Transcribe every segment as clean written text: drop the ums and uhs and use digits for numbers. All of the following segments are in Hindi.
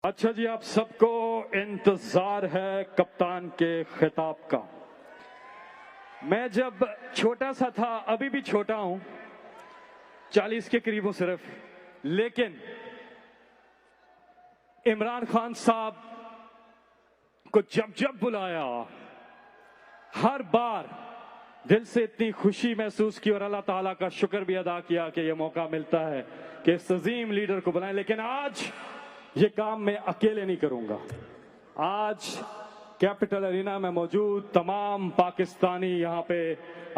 अच्छा जी, आप सबको इंतजार है कप्तान के खिताब का। मैं जब छोटा सा था, अभी भी छोटा हूं, 40 के करीब हूं सिर्फ, लेकिन इमरान खान साहब को जब जब बुलाया, हर बार दिल से इतनी खुशी महसूस की और अल्लाह ताला का शुक्र भी अदा किया कि यह मौका मिलता है कि इस अजीम लीडर को बुलाएं। लेकिन आज ये काम मैं अकेले नहीं करूंगा। आज कैपिटल अरीना में मौजूद तमाम पाकिस्तानी यहाँ पे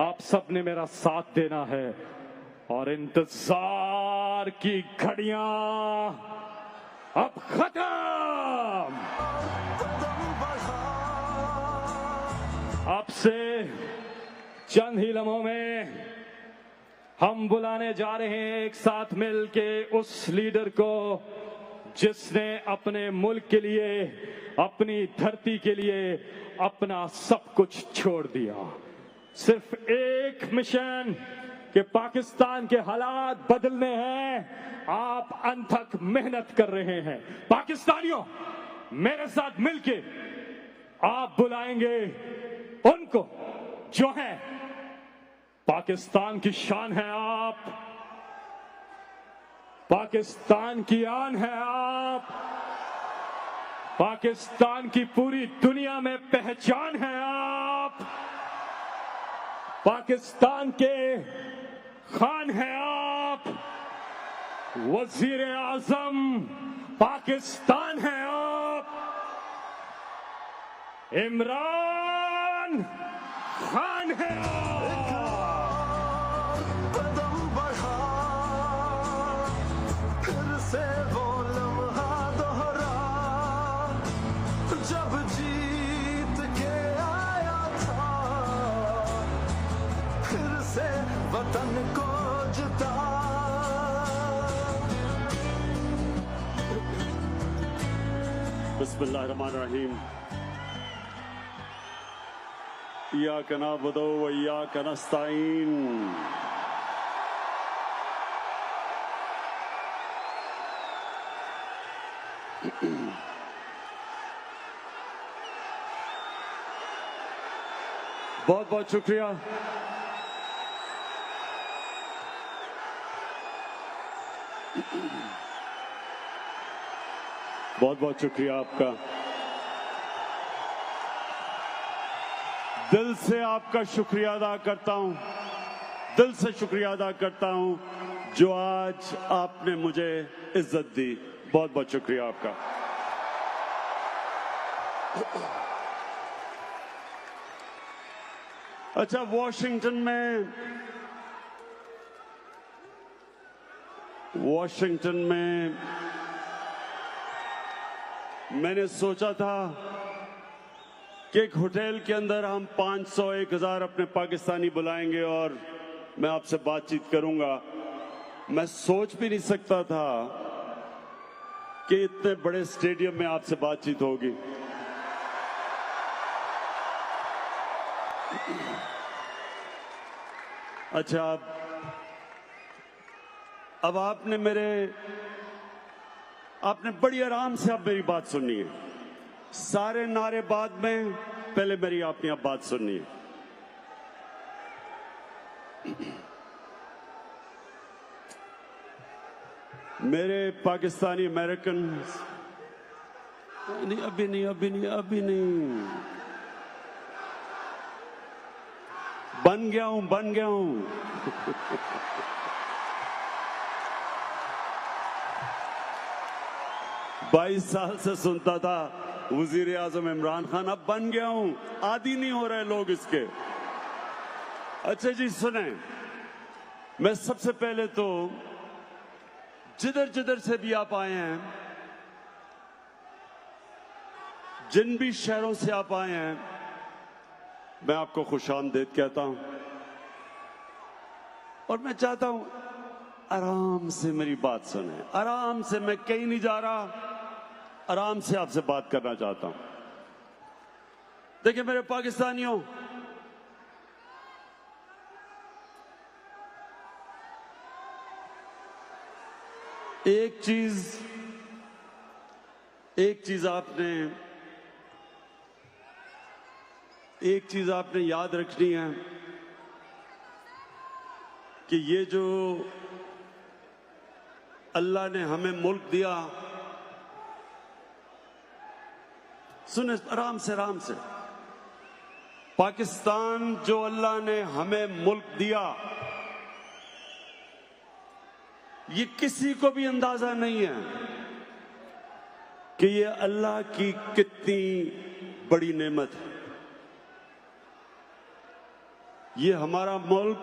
आप सब ने मेरा साथ देना है और इंतजार की घड़ियां अब खत्म। अब से चंद ही लम्हों में हम बुलाने जा रहे हैं एक साथ मिल के उस लीडर को जिसने अपने मुल्क के लिए, अपनी धरती के लिए अपना सब कुछ छोड़ दिया। सिर्फ एक मिशन कि पाकिस्तान के हालात बदलने हैं। आप अनथक मेहनत कर रहे हैं। पाकिस्तानियों, मेरे साथ मिलके आप बुलाएंगे उनको जो है पाकिस्तान की शान है। आप पाकिस्तान की आन है। आप पाकिस्तान की पूरी दुनिया में पहचान है। आप पाकिस्तान के खान है। आप वजीर आजम पाकिस्तान है। आप इमरान खान है। जब जीत के आया था, फिर से वतन को जिता। बिस्मिल्लाहिर्रहमानिर्रहीम। इय्याका नअबुदु व इय्याका नस्तईन। बहुत बहुत शुक्रिया। बहुत बहुत शुक्रिया आपका। दिल से आपका शुक्रिया अदा करता हूं। दिल से शुक्रिया अदा करता हूं जो आज आपने मुझे इज्जत दी। बहुत बहुत शुक्रिया आपका। अच्छा, वॉशिंगटन में मैंने सोचा था कि एक होटल के अंदर हम 500 1000 अपने पाकिस्तानी बुलाएंगे और मैं आपसे बातचीत करूंगा। मैं सोच भी नहीं सकता था कि इतने बड़े स्टेडियम में आपसे बातचीत होगी। अच्छा, अब आपने बड़ी आराम से अब मेरी बात सुननी है। सारे नारे बाद में, पहले मेरी आपने अब बात सुननी है। मेरे पाकिस्तानी अमेरिकन, नहीं अभी नहीं बन गया हूं। 22 साल से सुनता था वजीर आजम इमरान खान, अब बन गया हूं। आदी नहीं हो रहे लोग इसके। अच्छा जी, सुने, मैं सबसे पहले तो जिधर जिधर से भी आप आए हैं, जिन भी शहरों से आप आए हैं, मैं आपको खुशामदीद कहता हूं और मैं चाहता हूं आराम से मेरी बात सुने। आराम से, मैं कहीं नहीं जा रहा, आराम से आपसे बात करना चाहता हूं। देखिए मेरे पाकिस्तानियों, एक चीज एक चीज आपने याद रखनी है कि ये जो अल्लाह ने हमें मुल्क दिया, सुने आराम से, पाकिस्तान जो अल्लाह ने हमें मुल्क दिया, ये किसी को भी अंदाजा नहीं है कि ये अल्लाह की कितनी बड़ी नेमत है। ये हमारा मुल्क,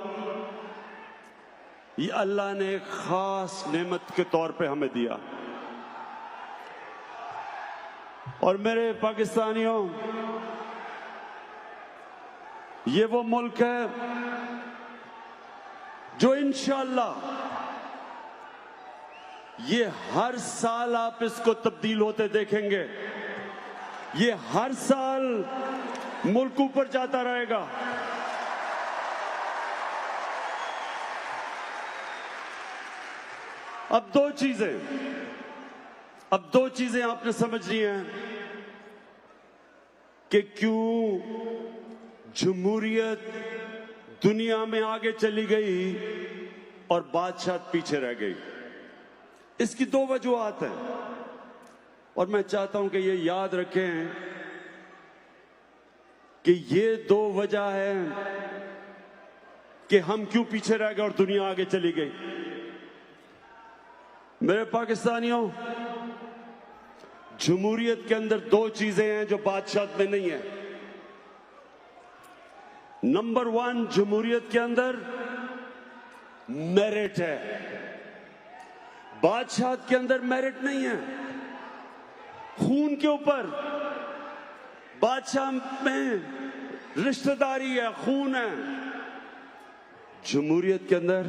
ये अल्लाह ने एक खास नेमत के तौर पे हमें दिया। और मेरे पाकिस्तानियों, ये वो मुल्क है जो इंशाअल्लाह ये हर साल आप इसको तब्दील होते देखेंगे। ये हर साल मुल्क ऊपर जाता रहेगा। अब दो चीजें आपने समझनी है कि क्यों जमहूरियत दुनिया में आगे चली गई और बादशाह पीछे रह गई। इसकी दो वजूहात हैं और मैं चाहता हूं कि ये याद रखें कि ये दो वजह है कि हम क्यों पीछे रह गए और दुनिया आगे चली गई। मेरे पाकिस्तानियों, जमहूरियत के अंदर दो चीजें हैं जो बादशाह में नहीं है। नंबर 1, जमहूरियत के अंदर मेरिट है। बादशाह के अंदर मेरिट नहीं है। खून के ऊपर बादशाह में रिश्तेदारी है, खून है। जमहूरियत के अंदर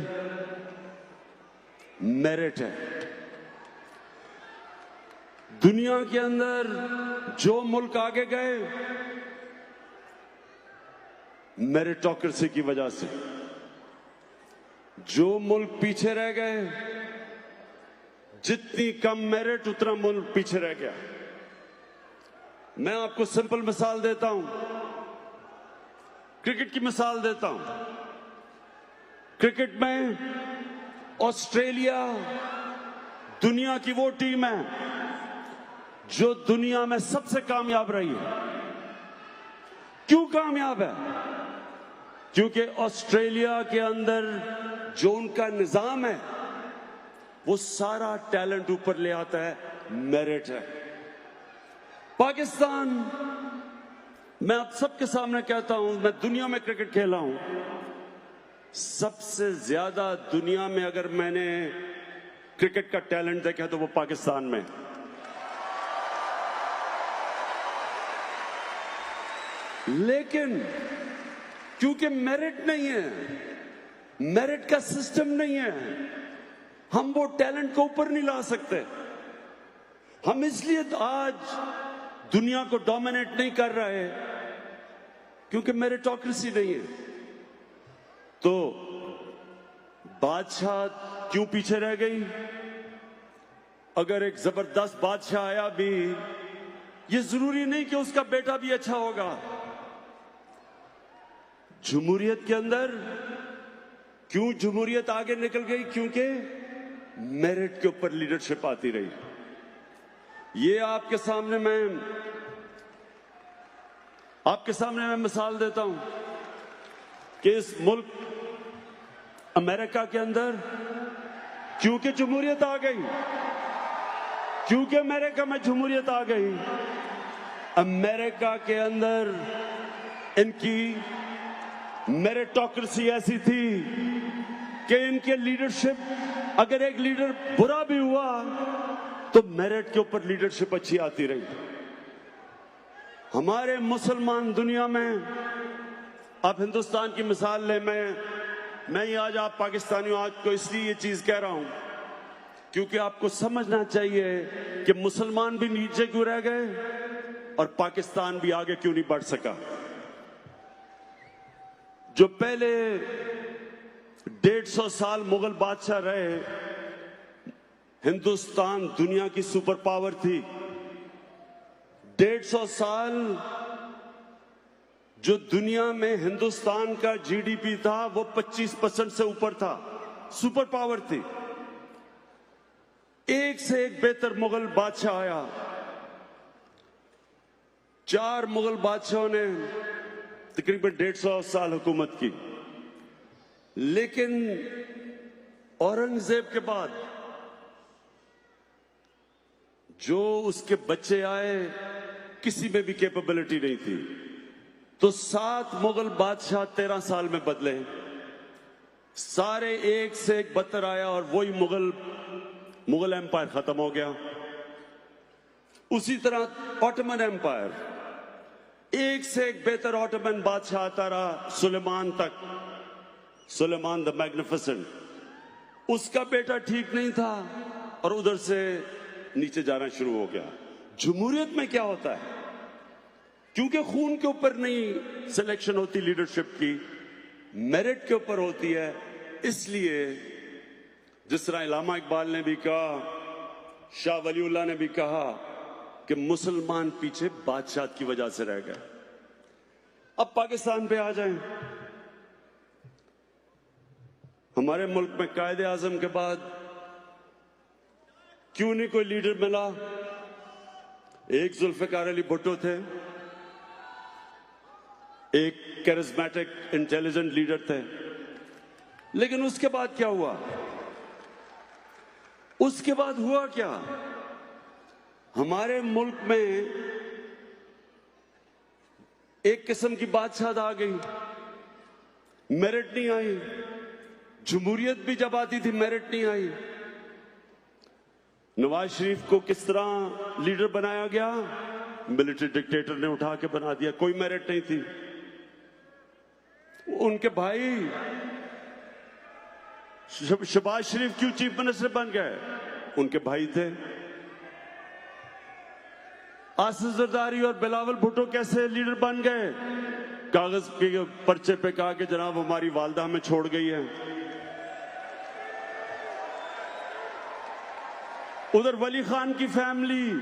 मेरिट है। दुनिया के अंदर जो मुल्क आगे गए मेरिटोक्रेसी की वजह से, जो मुल्क पीछे रह गए, जितनी कम मेरिट उतना मुल्क पीछे रह गया। मैं आपको सिंपल मिसाल देता हूं, क्रिकेट की मिसाल देता हूं। क्रिकेट में ऑस्ट्रेलिया दुनिया की वो टीम है जो दुनिया में सबसे कामयाब रही है। क्यों कामयाब है? क्योंकि ऑस्ट्रेलिया के अंदर जो उनका निजाम है वो सारा टैलेंट ऊपर ले आता है, मेरिट है। पाकिस्तान, मैं आप सबके सामने कहता हूं, मैं दुनिया में क्रिकेट खेला हूं, सबसे ज्यादा दुनिया में अगर मैंने क्रिकेट का टैलेंट देखा तो वो पाकिस्तान में। लेकिन क्योंकि मेरिट नहीं है, मेरिट का सिस्टम नहीं है, हम वो टैलेंट को ऊपर नहीं ला सकते। हम इसलिए आज दुनिया को डोमिनेट नहीं कर रहे क्योंकि मेरिटोक्रेसी नहीं है। तो बादशाह क्यों पीछे रह गई? अगर एक जबरदस्त बादशाह आया भी, ये जरूरी नहीं कि उसका बेटा भी अच्छा होगा। जमहूरियत के अंदर क्यों जमहूरियत आगे निकल गई? क्योंकि मेरिट के ऊपर लीडरशिप आती रही। ये आपके सामने मैं मिसाल देता हूं कि इस मुल्क अमेरिका के अंदर क्योंकि जमहूरियत आ गई, क्योंकि अमेरिका में जमहूरियत आ गई, अमेरिका के अंदर इनकी मेरिटोक्रेसी ऐसी थी कि इनके लीडरशिप, अगर एक लीडर बुरा भी हुआ तो मेरिट के ऊपर लीडरशिप अच्छी आती रही। हमारे मुसलमान दुनिया में, आप हिंदुस्तान की मिसाल लें, मैं ही आज आप पाकिस्तानियों आज को इसलिए ये चीज कह रहा हूं क्योंकि आपको समझना चाहिए कि मुसलमान भी नीचे क्यों रह गए और पाकिस्तान भी आगे क्यों नहीं बढ़ सका। जो पहले 150 साल मुगल बादशाह रहे, हिंदुस्तान दुनिया की सुपर पावर थी। 150 साल जो दुनिया में हिंदुस्तान का जीडीपी था वो 25% से ऊपर था, सुपर पावर थी। एक से एक बेहतर मुगल बादशाह आया। 4 मुगल बादशाहों ने तकरीबन 150 साल हुकूमत की, लेकिन औरंगजेब के बाद जो उसके बच्चे आए किसी में भी कैपेबिलिटी नहीं थी। तो 7 मुगल बादशाह 13 साल में बदले, सारे एक से एक बदतर आया और वही मुगल एम्पायर खत्म हो गया। उसी तरह ऑटोमन एम्पायर, एक से एक बेहतर ऑटोमन बादशाह आता रहा सुलेमान तक, सुलेमान द मैग्निफिसेंट। उसका बेटा ठीक नहीं था और उधर से नीचे जाना शुरू हो गया। जमहूरियत में क्या होता है, क्योंकि खून के ऊपर नहीं सिलेक्शन होती लीडरशिप की, मेरिट के ऊपर होती है। इसलिए जिस तरह इलामा इकबाल ने भी कहा, शाह वलीउल्लाह ने भी कहा कि मुसलमान पीछे बादशाह की वजह से रह गए। अब पाकिस्तान पे आ जाएं। हमारे मुल्क में कायदे आजम के बाद क्यों नहीं कोई लीडर मिला? एक जुल्फिकार अली भुट्टो थे, एक कैरिज्मेटिक इंटेलिजेंट लीडर थे, लेकिन उसके बाद क्या हुआ? उसके बाद हुआ क्या? हमारे मुल्क में एक किस्म की बादशाह आ गई, मेरिट नहीं आई। जमहूरियत भी जब आती थी मेरिट नहीं आई। नवाज शरीफ को किस तरह लीडर बनाया गया? मिलिट्री डिक्टेटर ने उठा के बना दिया, कोई मेरिट नहीं थी। उनके भाई शहबाज शरीफ क्यों चीफ मिनिस्टर बन गए? उनके भाई थे। आसिफ जरदारी और बिलावल भुट्टो कैसे लीडर बन गए? कागज के पर्चे पे कहा कि जनाब हमारी वालदा हमें छोड़ गई है। उधर वली खान की फैमिली,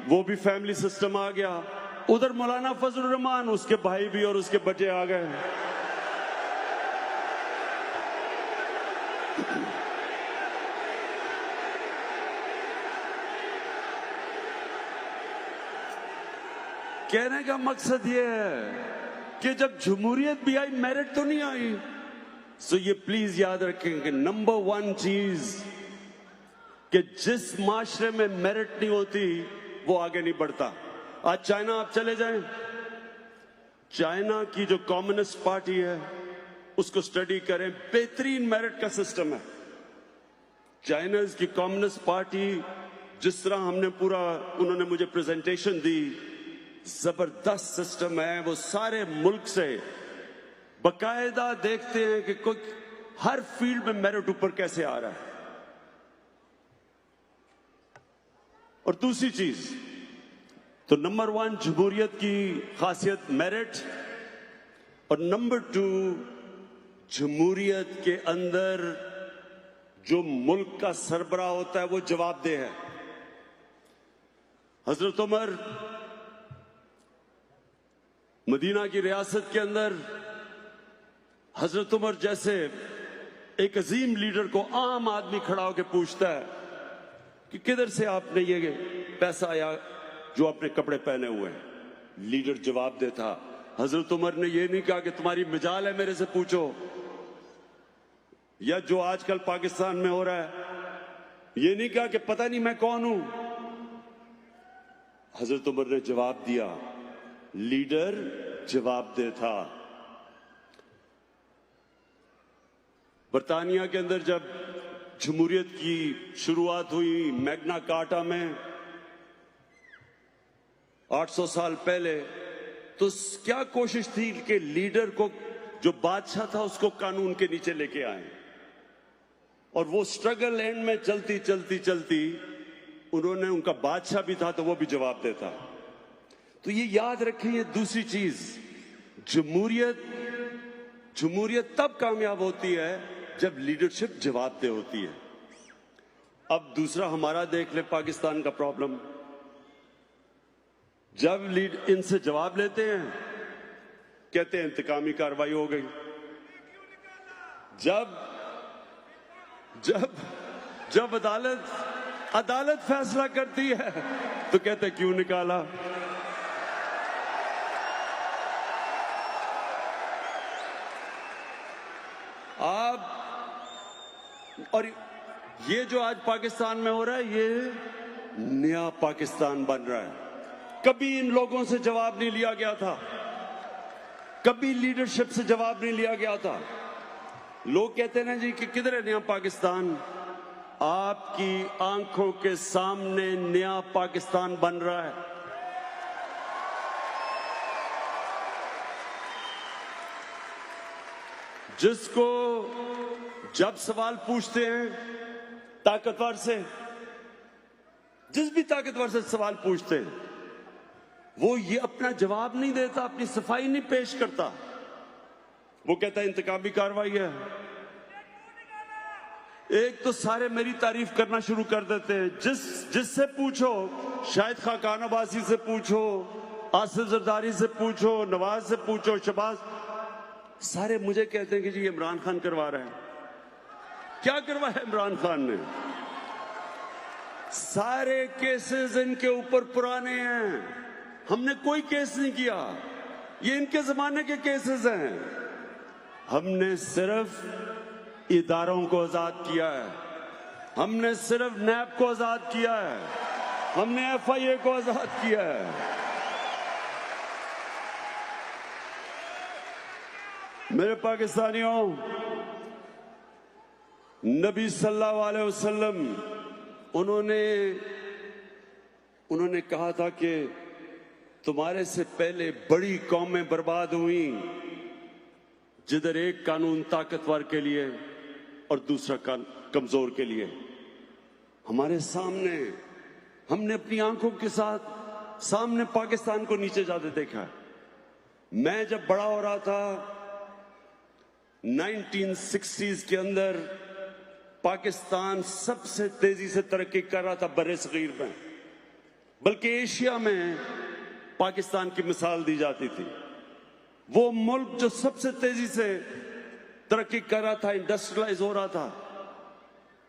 वो भी फैमिली सिस्टम आ गया। उधर मौलाना फजलुर रहमान, उसके भाई भी और उसके बच्चे आ गए। कहने का मकसद ये है कि जब जमहूरियत भी आई, मेरिट तो नहीं आई। सो ये प्लीज याद रखें कि नंबर 1 चीज कि जिस माशरे में मेरिट नहीं होती वो आगे नहीं बढ़ता। आज चाइना आप चले जाएं, चाइना की जो कम्युनिस्ट पार्टी है उसको स्टडी करें, बेहतरीन मेरिट का सिस्टम है। चाइना की कम्युनिस्ट पार्टी, जिस तरह हमने पूरा, उन्होंने मुझे प्रेजेंटेशन दी, जबरदस्त सिस्टम है। वो सारे मुल्क से बकायदा देखते हैं कि कोई हर फील्ड में मेरिट ऊपर कैसे आ रहा है। और दूसरी चीज तो नंबर 1 जमहूरियत की खासियत मेरिट, और नंबर 2 जमहूरियत के अंदर जो मुल्क का सरबराह होता है वो जवाबदेह है। हजरत उमर मदीना की रियासत के अंदर, हजरत उमर जैसे एक अजीम लीडर को आम आदमी खड़ा होकर पूछता है कि किधर से आपने ये पैसा आया जो आपने कपड़े पहने हुए हैं? लीडर जवाब देता। हजरत उमर ने ये नहीं कहा कि तुम्हारी मिजाल है मेरे से पूछो, या जो आजकल पाकिस्तान में हो रहा है ये नहीं कहा कि पता नहीं मैं कौन हूं। हजरत उमर ने जवाब दिया, लीडर जवाब देता। बरतानिया के अंदर जब जमहूरियत की शुरुआत हुई, मैग्ना कार्टा में 800 साल पहले, तो क्या कोशिश थी कि लीडर को, जो बादशाह था, उसको कानून के नीचे लेके आए। और वो स्ट्रगल एंड में चलती चलती चलती उन्होंने, उनका बादशाह भी था तो वो भी जवाब देता। तो ये याद रखें, ये दूसरी चीज, जमहूरियत तब कामयाब होती है जब लीडरशिप जवाबदेह होती है। अब दूसरा हमारा देख ले पाकिस्तान का प्रॉब्लम। जब लीड इनसे जवाब लेते हैं कहते हैं इंतकामी कार्रवाई हो गई। जब जब जब अदालत फैसला करती है तो कहते हैं क्यों निकाला। आप और ये जो आज पाकिस्तान में हो रहा है ये नया पाकिस्तान बन रहा है। कभी इन लोगों से जवाब नहीं लिया गया था, कभी लीडरशिप से जवाब नहीं लिया गया था। लोग कहते हैं ना जी कि किधर है नया पाकिस्तान। आपकी आंखों के सामने नया पाकिस्तान बन रहा है। जिसको जब सवाल पूछते हैं ताकतवर से, जिस भी ताकतवर से सवाल पूछते हैं वो ये अपना जवाब नहीं देता, अपनी सफाई नहीं पेश करता। वो कहता है इंतकामी कार्रवाई है। एक तो सारे मेरी तारीफ करना शुरू कर देते हैं। जिससे पूछो, शाहिद खाकान अब्बासी से पूछो, आसिफ जरदारी से पूछो, नवाज से पूछो, शहबाज, सारे मुझे कहते हैं कि जी इमरान खान करवा रहा है। क्या करवाया इमरान खान ने? सारे केसेस इनके ऊपर पुराने हैं, हमने कोई केस नहीं किया, ये इनके जमाने के केसेस हैं। हमने सिर्फ इदारों को आजाद किया है, हमने सिर्फ नैब को आजाद किया है, हमने FIA को आजाद किया है। मेरे पाकिस्तानियों, नबी सल्लल्लाहु अलैहि वसल्लम उन्होंने कहा था कि तुम्हारे से पहले बड़ी कौमें बर्बाद हुई जिधर एक कानून ताकतवर के लिए और दूसरा कमजोर के लिए। हमारे सामने, हमने अपनी आंखों के सामने पाकिस्तान को नीचे जाते देखा है। मैं जब बड़ा हो रहा था 1960s के अंदर पाकिस्तान सबसे तेजी से तरक्की कर रहा था बर्रे सगीर में, बल्कि एशिया में पाकिस्तान की मिसाल दी जाती थी। वो मुल्क जो सबसे तेजी से तरक्की कर रहा था, इंडस्ट्रियलाइज हो रहा था।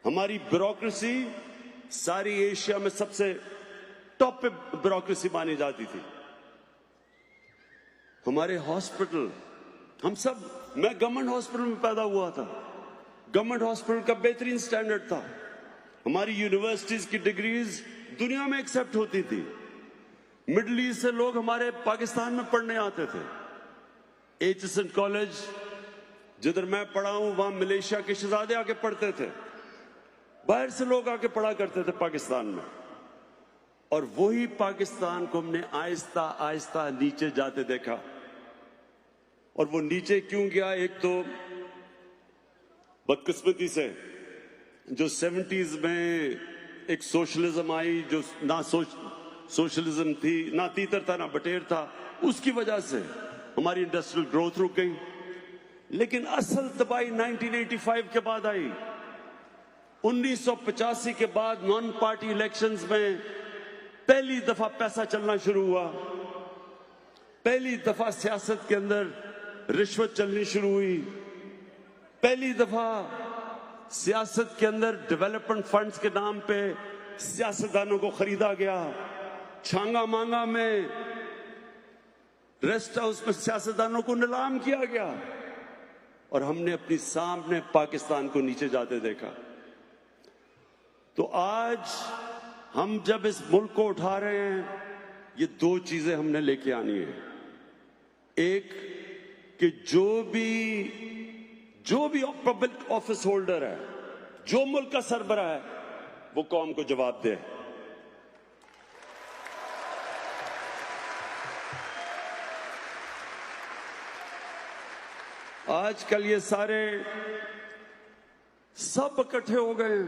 हमारी ब्यूरोक्रेसी सारी एशिया में सबसे टॉप पे ब्यूरोक्रेसी मानी जाती थी। हमारे हॉस्पिटल, मैं गवर्नमेंट हॉस्पिटल में पैदा हुआ था। गवर्नमेंट हॉस्पिटल का बेहतरीन स्टैंडर्ड था। हमारी यूनिवर्सिटीज की डिग्रीज दुनिया में एक्सेप्ट होती थी। मिडिल ईस्ट से लोग हमारे पाकिस्तान में पढ़ने आते थे। HSN कॉलेज जिधर मैं पढ़ा हूं, वहां मलेशिया के शहजादे आके पढ़ते थे, बाहर से लोग आके पढ़ा करते थे पाकिस्तान में। और वही पाकिस्तान को हमने आहिस्ता आहिस्ता नीचे जाते देखा। और वो नीचे क्यों गया? एक तो बदकिस्मती से जो 70s में एक सोशलिज्म आई, जो ना सोशलिज्म थी, ना तीतर था ना बटेर था, उसकी वजह से हमारी इंडस्ट्रियल ग्रोथ रुक गई। लेकिन असल तबाही 1985 के बाद आई। 1985 के बाद नॉन पार्टी इलेक्शंस में पहली दफा पैसा चलना शुरू हुआ। पहली दफा सियासत के अंदर रिश्वत चलनी शुरू हुई। पहली दफा सियासत के अंदर डेवलपमेंट फंड्स के नाम पे सियासतदानों को खरीदा गया। छांगा मांगा में रेस्ट हाउस में सियासतदानों को नीलाम किया गया। और हमने अपनी सामने पाकिस्तान को नीचे जाते देखा। तो आज हम जब इस मुल्क को उठा रहे हैं, ये दो चीजें हमने लेके आनी है। एक कि जो भी पब्लिक ऑफिस होल्डर है, जो मुल्क का सरबरा है, वो कौम को जवाब दे। आजकल ये सारे सब इकट्ठे हो गए हैं।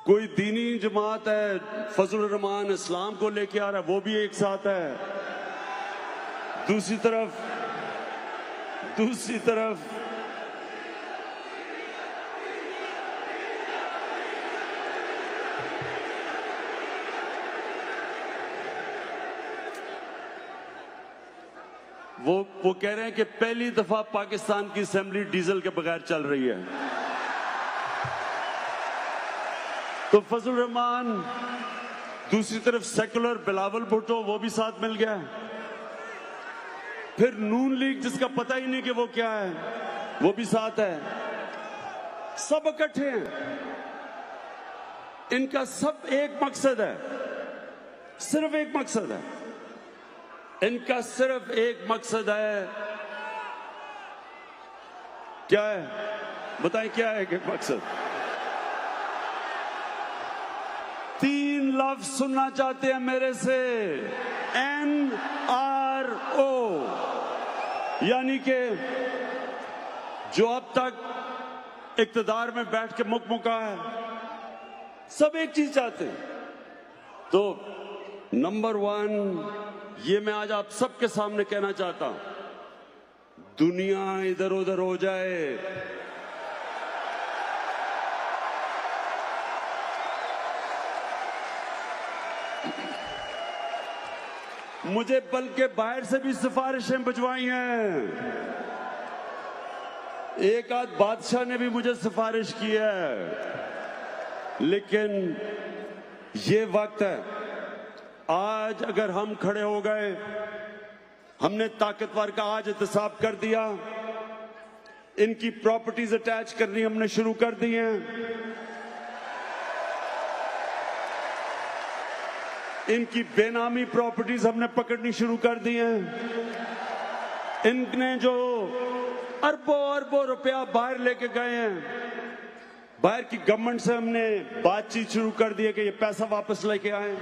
कोई दीनी जमात है, फजलुर रहमान इस्लाम को लेके आ रहा है, वो भी एक साथ है। दूसरी तरफ वो कह रहे हैं कि पहली दफा पाकिस्तान की असेंबली डीजल के बगैर चल रही है। तो फजल रहमान, दूसरी तरफ सेकुलर बिलावल भुट्टो, वो भी साथ मिल गया। फिर नून लीग, जिसका पता ही नहीं कि वो क्या है, वो भी साथ है। सब इकट्ठे हैं। इनका सब एक मकसद है, सिर्फ एक मकसद है। इनका सिर्फ एक मकसद है। क्या है? बताएं क्या है कि मकसद? 3 लफ्ज सुनना चाहते हैं मेरे से, NRO, यानी कि जो अब तक इक्तदार में बैठ के मुकमुका है, सब एक चीज चाहते हैं। तो नंबर 1, ये मैं आज आप सबके सामने कहना चाहता हूं, दुनिया इधर उधर हो जाए, मुझे बल्कि बाहर से भी सिफारिशें भिजवाई हैं। एक आध बादशाह ने भी मुझे सिफारिश की है। लेकिन ये वक्त है, आज अगर हम खड़े हो गए, हमने ताकतवर का आज एहतसाब कर दिया, इनकी प्रॉपर्टीज अटैच करनी हमने शुरू कर दी हैं, इनकी बेनामी प्रॉपर्टीज हमने पकड़नी शुरू कर दी हैं, इनने जो अरबों अरबों रुपया बाहर लेके गए हैं, बाहर की गवर्नमेंट से हमने बातचीत शुरू कर दी है कि ये पैसा वापस लेके आए।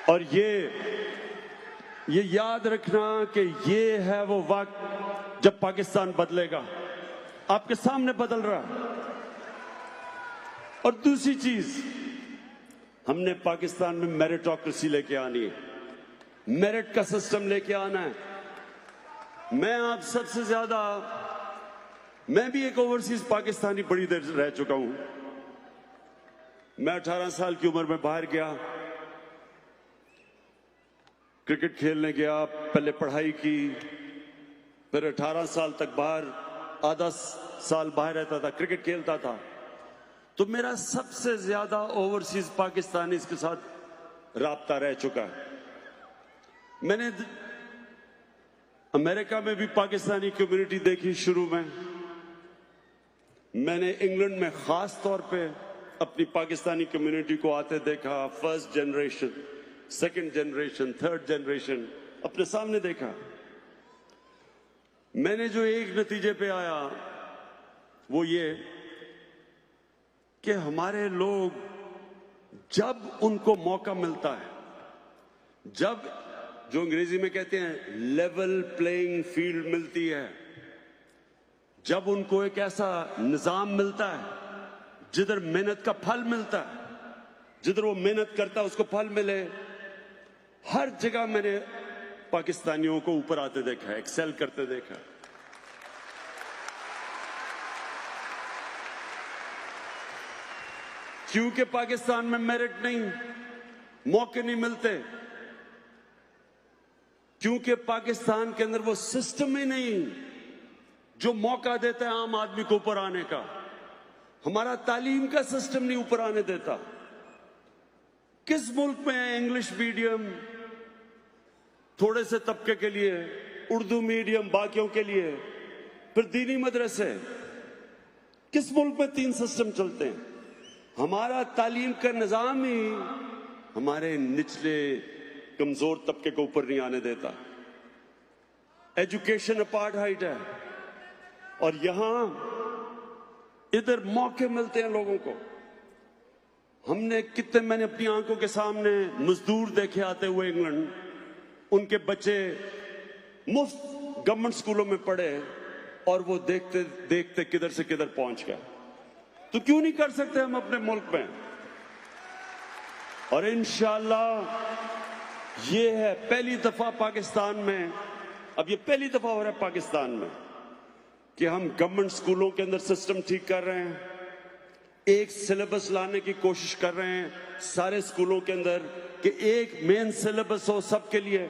और ये याद रखना कि ये है वो वक्त जब पाकिस्तान बदलेगा। आपके सामने बदल रहा है। और दूसरी चीज, हमने पाकिस्तान में मेरिटोक्रेसी लेके आनी है, मेरिट का सिस्टम लेके आना है। मैं आप सबसे ज्यादा, मैं भी एक ओवरसीज पाकिस्तानी बड़ी देर रह चुका हूं। मैं 18 साल की उम्र में बाहर गया, क्रिकेट खेलने गया, पहले पढ़ाई की, फिर 18 साल तक बाहर, आधा साल बाहर रहता था, क्रिकेट खेलता था। तो मेरा सबसे ज्यादा ओवरसीज पाकिस्तानी के साथ राब्ता रह चुका है। मैंने अमेरिका में भी पाकिस्तानी कम्युनिटी देखी शुरू में। मैंने इंग्लैंड में खास तौर पे अपनी पाकिस्तानी कम्युनिटी को आते देखा। First generation, second generation, third generation अपने सामने देखा। मैंने जो एक नतीजे पे आया वो ये कि हमारे लोग, जब उनको मौका मिलता है, जब जो अंग्रेजी में कहते हैं लेवल प्लेइंग फील्ड मिलती है, जब उनको एक ऐसा निजाम मिलता है जिधर मेहनत का फल मिलता है, जिधर वो मेहनत करता है उसको फल मिले, हर जगह मैंने पाकिस्तानियों को ऊपर आते देखा है, एक्सेल करते देखा। क्योंकि पाकिस्तान में मेरिट नहीं, मौके नहीं मिलते, क्योंकि पाकिस्तान के अंदर वो सिस्टम ही नहीं जो मौका देता है आम आदमी को ऊपर आने का। हमारा तालीम का सिस्टम नहीं ऊपर आने देता। किस मुल्क में है इंग्लिश मीडियम थोड़े से तबके के लिए, उर्दू मीडियम बाकियों के लिए, फिर दीनी मदरसे? किस मुल्क में 3 सिस्टम चलते हैं? हमारा तालीम का निजाम ही हमारे निचले कमजोर तबके को ऊपर नहीं आने देता। एजुकेशन अपार्थाइड है। और यहां इधर मौके मिलते हैं लोगों को। हमने कितने, मैंने अपनी आंखों के सामने मजदूर देखे आते हुए इंग्लैंड, उनके बच्चे मुफ्त गवर्नमेंट स्कूलों में पढ़े और वो देखते देखते किधर से किधर पहुंच गए। तो क्यों नहीं कर सकते हम अपने मुल्क में? और इंशाअल्लाह ये है पहली दफा पाकिस्तान में, अब ये पहली दफा हो रहा है पाकिस्तान में कि हम गवर्नमेंट स्कूलों के अंदर सिस्टम ठीक कर रहे हैं। एक सिलेबस लाने की कोशिश कर रहे हैं सारे स्कूलों के अंदर कि एक मेन सिलेबस हो सबके लिए।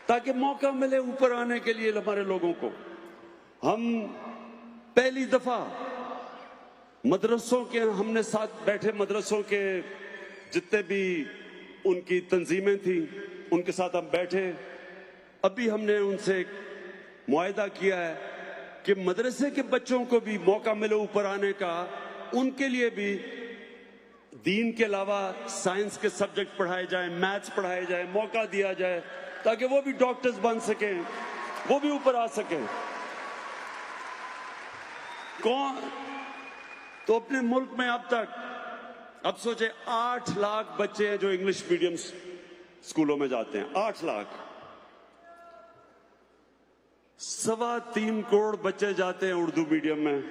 ताकि मौका मिले ऊपर आने के लिए हमारे लोगों को। हम पहली दफा मदरसों के, हमने साथ बैठे मदरसों के जितने भी उनकी तंजीमें थी उनके साथ हम बैठे। अभी हमने उनसे मुआहदा किया है कि मदरसे के बच्चों को भी मौका मिले ऊपर आने का, उनके लिए भी दीन के अलावा साइंस के सब्जेक्ट पढ़ाए जाएं, मैथ्स पढ़ाए जाएं, मौका दिया जाए ताकि वो भी डॉक्टर्स बन सकें, वो भी ऊपर आ सकें। कौन तो अपने मुल्क में अब तक, अब सोचे 8 लाख बच्चे हैं जो इंग्लिश मीडियम स्कूलों में जाते हैं। 8 लाख। 3.25 करोड़ बच्चे जाते हैं उर्दू मीडियम में।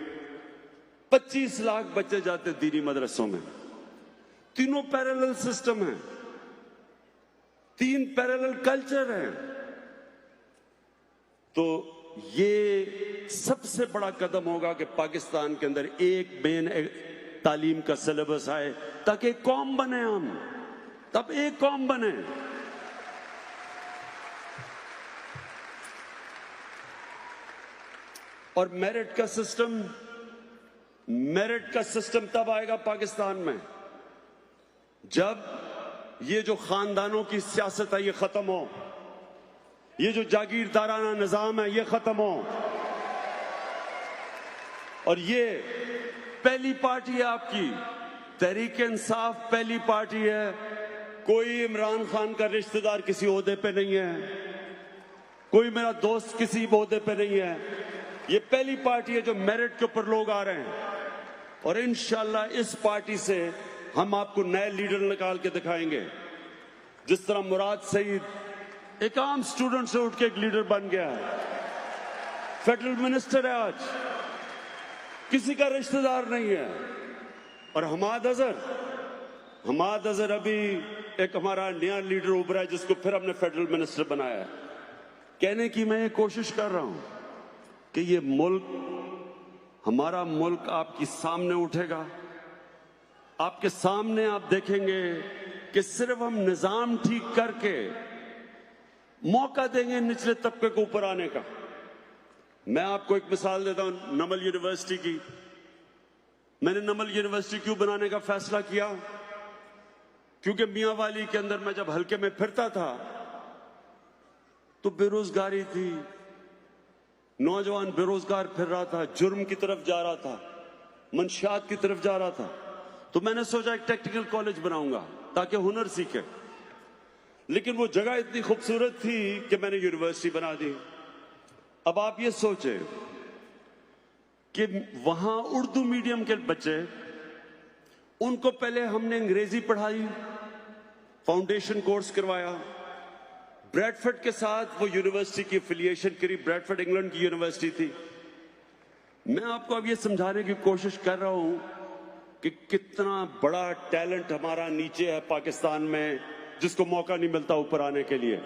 25 लाख बच्चे जाते हैं दीनी मदरसों में। तीनों पैरेलल सिस्टम है, 3 पैरेलल कल्चर हैं। तो ये सबसे बड़ा कदम होगा कि पाकिस्तान के अंदर एक मेन तालीम का सिलेबस आए ताकि एक कौम बने हम, तब एक कौम बने। और मेरिट का सिस्टम तब आएगा पाकिस्तान में जब ये जो खानदानों की सियासत है ये खत्म हो, ये जो जागीरदाराना निजाम है ये खत्म हो। और ये पहली पार्टी है आपकी, तहरीक इंसाफ पहली पार्टी है। कोई इमरान खान का रिश्तेदार किसी ओहदे पे नहीं है, कोई मेरा दोस्त किसी ओहदे पे नहीं है। ये पहली पार्टी है जो मेरिट के ऊपर लोग आ रहे हैं। और इंशाल्लाह इस पार्टी से हम आपको नए लीडर निकाल के दिखाएंगे। जिस तरह मुराद सईद एक आम स्टूडेंट से उठ के एक लीडर बन गया है, फेडरल मिनिस्टर है आज, किसी का रिश्तेदार नहीं है। और हमाद अजहर अभी एक हमारा नया लीडर उभरा है जिसको फिर हमने फेडरल मिनिस्टर बनाया है। कहने की मैं ये कोशिश कर रहा हूं कि ये मुल्क, हमारा मुल्क आपके सामने उठेगा। आपके सामने आप देखेंगे कि सिर्फ हम निजाम ठीक करके मौका देंगे निचले तबके को ऊपर आने का। मैं आपको एक मिसाल देता हूं नमल यूनिवर्सिटी की। मैंने नमल यूनिवर्सिटी क्यों बनाने का फैसला किया? क्योंकि मियांवाली के अंदर मैं जब हल्के में फिरता था तो बेरोजगारी थी, नौजवान बेरोजगार फिर रहा था, जुर्म की तरफ जा रहा था, मंशियात की तरफ जा रहा था। तो मैंने सोचा एक टेक्निकल कॉलेज बनाऊंगा ताकि हुनर सीखे। लेकिन वो जगह इतनी खूबसूरत थी कि मैंने यूनिवर्सिटी बना दी। अब आप ये सोचे कि वहां उर्दू मीडियम के बच्चे, उनको पहले हमने अंग्रेजी पढ़ाई, फाउंडेशन कोर्स करवाया, ब्रैडफोर्ड के साथ वो यूनिवर्सिटी की एफिलिएशन करी। ब्रैडफोर्ड इंग्लैंड की यूनिवर्सिटी थी। मैं आपको अब ये समझाने की कोशिश कर रहा हूं कि कितना बड़ा टैलेंट हमारा नीचे है पाकिस्तान में, जिसको मौका नहीं मिलता ऊपर आने के लिए।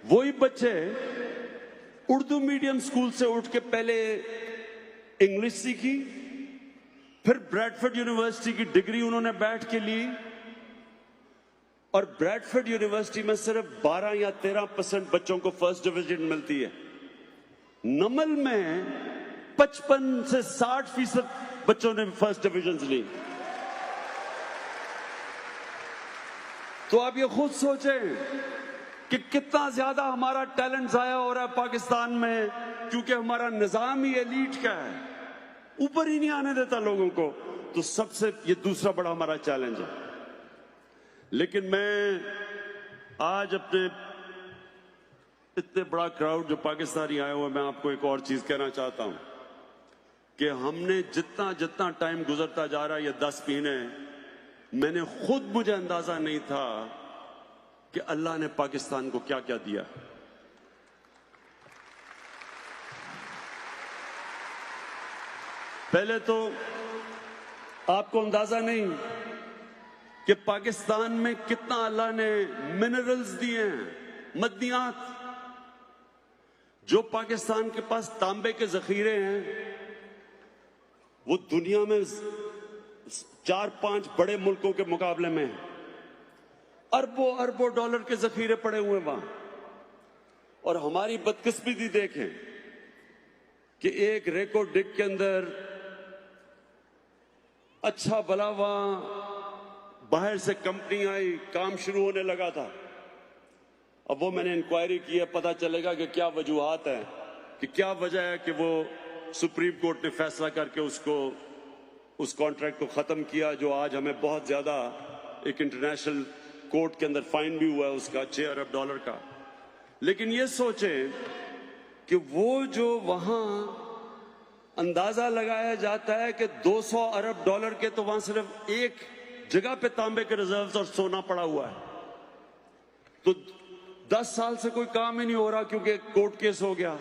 वही बच्चे उर्दू मीडियम स्कूल से उठ के पहले इंग्लिश सीखी, फिर ब्रैडफोर्ड यूनिवर्सिटी की डिग्री उन्होंने बैठ के ली। और ब्रैडफोर्ड यूनिवर्सिटी में सिर्फ 12 या 13% बच्चों को फर्स्ट डिवीजन मिलती है। नमल में 55 से 60% बच्चों ने फर्स्ट डिवीजन ली। तो आप ये खुद सोचें कि कितना ज्यादा हमारा टैलेंट जाया हो रहा है पाकिस्तान में, क्योंकि हमारा निजाम ही एलीट का है, ऊपर ही नहीं आने देता लोगों को। तो सबसे ये दूसरा बड़ा हमारा चैलेंज है। लेकिन मैं आज अपने इतने बड़ा क्राउड जो पाकिस्तानी आए हुए, मैं आपको एक और चीज कहना चाहता हूं कि हमने जितना जितना टाइम गुजरता जा रहा है, ये 10 महीने, मैंने खुद, मुझे अंदाजा नहीं था कि अल्लाह ने पाकिस्तान को क्या क्या दिया। पहले तो आपको अंदाजा नहीं कि पाकिस्तान में कितना अल्लाह ने मिनरल्स दिए हैं, मदनियात। जो पाकिस्तान के पास तांबे के जखीरे हैं वो दुनिया में 4-5 बड़े मुल्कों के मुकाबले में अरबों अरबों डॉलर के जखीरे पड़े हुए वहां। और हमारी बदकिस्मती देखें कि एक रेको डिग के अंदर अच्छा भला वहां बाहर से कंपनी आई, काम शुरू होने लगा था। अब वो मैंने इंक्वायरी की है, पता चलेगा कि क्या वजूहात है, कि क्या वजह है कि वो सुप्रीम कोर्ट ने फैसला करके उस कॉन्ट्रैक्ट को खत्म किया, जो आज हमें बहुत ज्यादा एक इंटरनेशनल कोर्ट के अंदर फाइन भी हुआ है उसका $6 अरब का। लेकिन ये सोचें कि वो जो वहां अंदाजा लगाया जाता है कि $200 अरब के तो वहां सिर्फ एक जगह पे तांबे के रिजर्व्स और सोना पड़ा हुआ है, तो 10 साल से कोई काम ही नहीं हो रहा क्योंकि कोर्ट केस हो गया।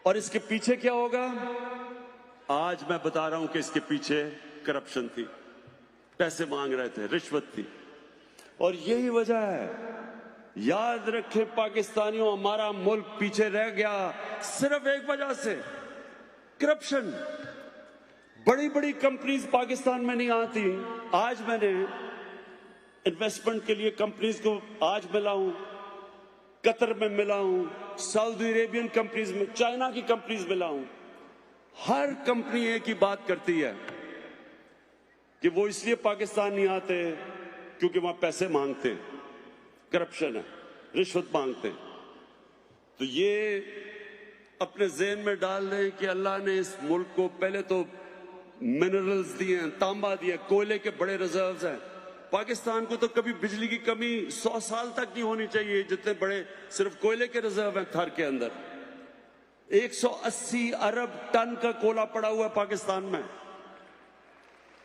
और इसके पीछे क्या होगा? आज मैं बता रहा हूं कि इसके पीछे करप्शन थी, पैसे मांग रहे थे, रिश्वत थी। और यही वजह है, याद रखें पाकिस्तानियों, हमारा मुल्क पीछे रह गया सिर्फ एक वजह से, करप्शन। बड़ी बड़ी कंपनीज पाकिस्तान में नहीं आती। आज मैंने इन्वेस्टमेंट के लिए कंपनीज को आज मिला हूं, कतर में मिला हूं, सऊदी अरेबियन कंपनीज में, चाइना की कंपनीज मिला हूं। हर कंपनी एक ही बात करती है कि वो इसलिए पाकिस्तान नहीं आते क्योंकि वहां पैसे मांगते हैं, करप्शन है, रिश्वत मांगते हैं। तो ये अपने ज़हन में डाल लें कि अल्लाह ने इस मुल्क को पहले तो मिनरल्स दिए हैं, तांबा दिया, कोयले के बड़े रिजर्व्स हैं। पाकिस्तान को तो कभी बिजली की कमी 100 साल तक नहीं होनी चाहिए, जितने बड़े सिर्फ कोयले के रिजर्व हैं थर के अंदर। 180 अरब टन का कोयला पड़ा हुआ है पाकिस्तान में,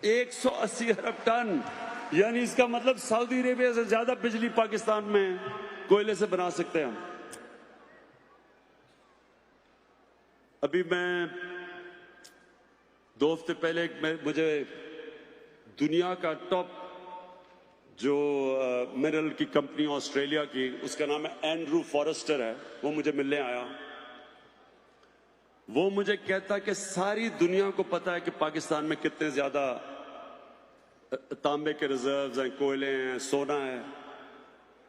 180 अरब टन, यानी इसका मतलब सऊदी अरेबिया से ज्यादा बिजली पाकिस्तान में कोयले से बना सकते हैं हम। अभी मैं 2 हफ्ते पहले मुझे दुनिया का टॉप जो मिनरल की कंपनी ऑस्ट्रेलिया की, उसका नाम है एंड्रू फॉरेस्टर है, वो मुझे मिलने आया। वो मुझे कहता कि सारी दुनिया को पता है कि पाकिस्तान में कितने ज्यादा तांबे के रिजर्व्स हैं, कोयले हैं, सोना है,